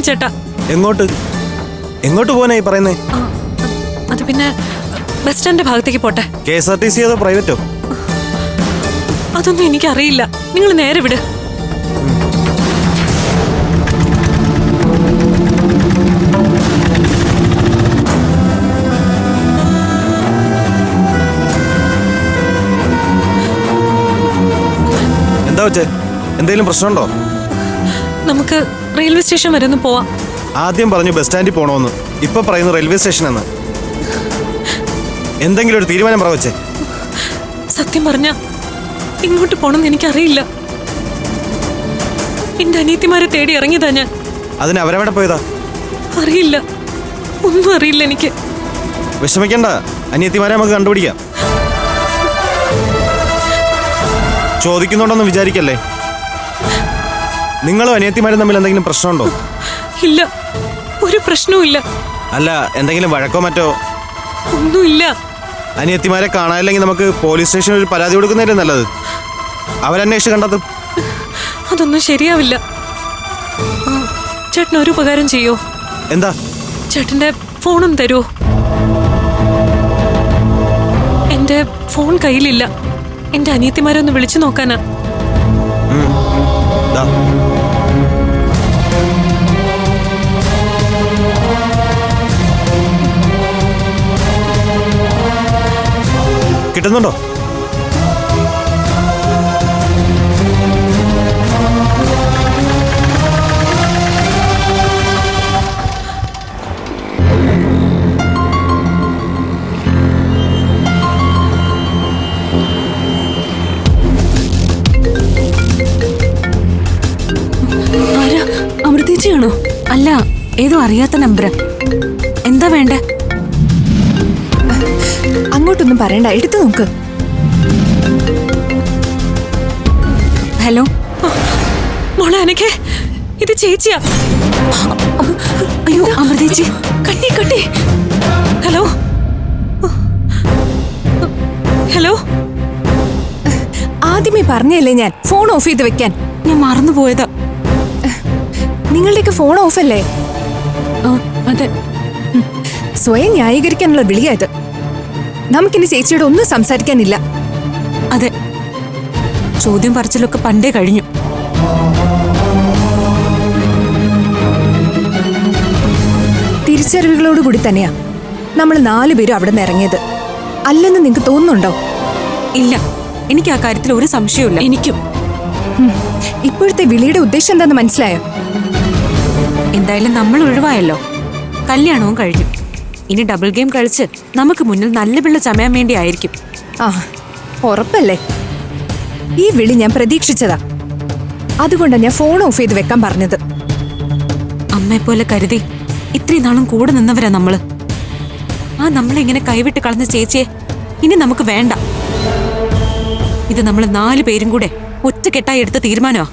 ചേട്ടാ. എങ്ങോട്ട് എങ്ങോട്ട് പോകാനായി പറയുന്നേ? അത് പിന്നെ ബസ് സ്റ്റാൻഡിന്റെ ഭാഗത്തേക്ക് പോട്ടെ. KSRTC അതോ പ്രൈവറ്റോ? അതൊന്നും എനിക്കറിയില്ല. നിങ്ങൾ നേരെ വിട്. എന്താ വെച്ചേ? എന്തെങ്കിലും പ്രശ്നമുണ്ടോ? നമുക്ക് റെയിൽവേ സ്റ്റേഷൻ വരെ ഒന്ന് പോവാം. ആദ്യം പറഞ്ഞു ബസ് സ്റ്റാൻഡിൽ പോകണമെന്ന്, ഇപ്പൊ പറയുന്നു റെയിൽവേ സ്റ്റേഷൻ എന്ന്. എന്തെങ്കിലും ഒരു തീരുമാനം പറ വെച്ചേ. സത്യം പറഞ്ഞ ഇങ്ങോട്ട് പോണെന്ന് എനിക്കറിയില്ല. എന്റെ അനിയത്തിമാരെ തേടി ഇറങ്ങിയതാ ഞാൻ. അതിന് അവരെവിടെ പോയതാ? അറിയില്ല, ഒന്നും അറിയില്ല എനിക്ക്. വിഷമിക്കണ്ട, അനിയത്തിമാരെ നമുക്ക് കണ്ടുപിടിക്കാം. ചോദിക്കുന്നുണ്ടോന്ന് വിചാരിക്കല്ലേ. നിങ്ങളും അനിയത്തിമാരും തമ്മിൽ എന്തെങ്കിലും പ്രശ്നമുണ്ടോ? ഇല്ല, ഒരു പ്രശ്നവും ഇല്ല. അല്ല, എന്തെങ്കിലും വഴക്കോ മറ്റോ? ഒന്നുമില്ല. അനിയത്തിമാരെ കാണാനില്ലെങ്കിൽ നമുക്ക് പോലീസ് സ്റ്റേഷനിൽ ഒരു പരാതി കൊടുക്കുന്നതല്ലേ നല്ലത്. അവരന്വേഷിച്ച് കണ്ടെത്തും. അതൊന്നും ശരിയാവില്ല. ചേട്ടൻ ഒരു ഉപകാരം ചെയ്യോ? എന്താ? ചേട്ടന്റെ ഫോണും തരുമോ? എന്റെ ഫോൺ കയ്യിലില്ല. എന്റെ അനിയത്തിമാരെ ഒന്ന് വിളിച്ചു നോക്കാനാ. കിട്ടുന്നുണ്ടോ? അമൃതേച്ചിയാണോ? അല്ല, ഏതോ അറിയാത്ത നമ്പർ. എന്താ വേണ്ടേ? അങ്ങോട്ടൊന്നും പറയണ്ട, എടുത്തു നോക്ക്. ഹലോ മോളെ അനക്കേ, ഇത് ചേച്ചിയാ. അയ്യോ അമൃതേച്ചി, കട്ടി കട്ടി. Hello hello. ആദ്യമേ പറഞ്ഞല്ലേ ഞാൻ ഫോൺ ഓഫ് ചെയ്ത് വെക്കാൻ. ഞാൻ മറന്നുപോയതാ. നിങ്ങളുടെയൊക്കെ ഫോൺ ഓഫ് അല്ലേ? അതെ. സ്വയം ന്യായീകരിക്കാനുള്ള വിളിയായത്. നമുക്കിനി ചേച്ചിയോട് ഒന്നും സംസാരിക്കാനില്ല. അതെ, ചോദ്യം പറച്ചിലൊക്കെ പണ്ടേ കഴിഞ്ഞു. തിരിച്ചറിവുകളോടുകൂടി തന്നെയാ നമ്മൾ 4 പേരും അവിടെ നിന്ന് ഇറങ്ങിയത്. അല്ലെന്ന് നിങ്ങൾക്ക് തോന്നുന്നുണ്ടോ? ഇല്ല, എനിക്ക് ആ കാര്യത്തിൽ ഒരു സംശയവുമില്ല. എനിക്കും. ഇപ്പോഴത്തെ വിളിയുടെ ഉദ്ദേശം എന്താണെന്ന് മനസ്സിലായോ? എന്തായാലും നമ്മൾ ഒഴിവായല്ലോ. കല്യാണവും കഴിഞ്ഞു. ഇനി ഡബിൾ ഗെയിം കളിച്ച് നമുക്ക് മുന്നിൽ നല്ല പിള്ള ചമയാൻ വേണ്ടി ആയിരിക്കും. ആ, ഉറപ്പല്ലേ? ഈ വിളി ഞാൻ പ്രതീക്ഷിച്ചതാ. അതുകൊണ്ടാണ് ഞാൻ ഫോൺ ഓഫ് ചെയ്ത് വെക്കാൻ പറഞ്ഞത്. അമ്മയെ പോലെ കരുതി ഇത്രയും നാളും കൂടെ നിന്നവരാ നമ്മള്. ആ നമ്മളിങ്ങനെ കൈവിട്ട് കളഞ്ഞ ചേച്ചിയെ ഇനി നമുക്ക് വേണ്ട. ഇത് നമ്മൾ 4 പേരും കൂടെ ഒറ്റക്കെട്ടായി എടുത്ത തീരുമാനമാ.